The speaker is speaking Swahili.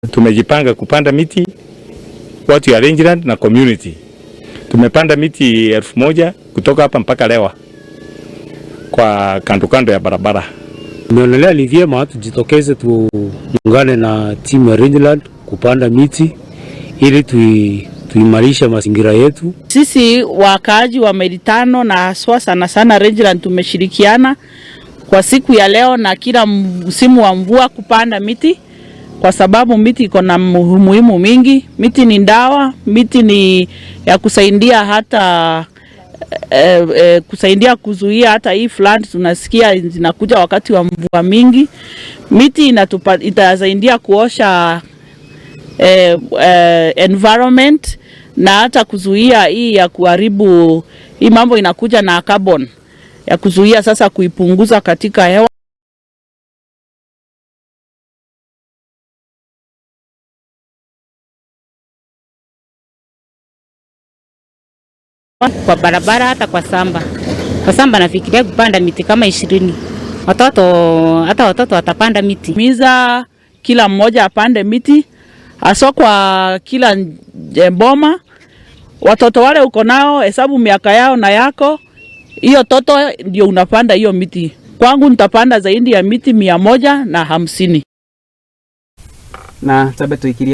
Tumejipanga kupanda miti watu ya rangeland na community. Tumepanda miti 1000 kutoka hapa mpaka Lewa kwa kando ya barabara. Tumeonelea ni vyema tujitokeze tuungane na timu ya rangeland kupanda miti ili tuimarishe mazingira yetu. Sisi wakaaji wa Meritano na haswa sana rangeland tumeshirikiana kwa siku ya leo na kila msimu wa mvua kupanda miti, kwa sababu miti iko na muhimu mingi. Miti ni dawa, miti ni ya kusaidia hata kusaidia kuzuia hata hii flood tunasikia zinakuja wakati wa mvua mingi. Miti itasaidia kuosha environment na hata kuzuia hii ya kuharibu hii mambo inakuja na carbon ya kuzuia sasa kuipunguza katika hewa. Kwa barabara hata kwa samba. Kwa samba nafikiria kupanda miti kama 20. Hata watoto watapanda miti. Miza kila mmoja apande miti, hasa kwa kila boma. Watoto wale uko nao hesabu miaka yao na yako. Hiyo toto ndio unapanda hiyo miti. Kwangu nitapanda zaidi ya miti 150. Na sabato ikiria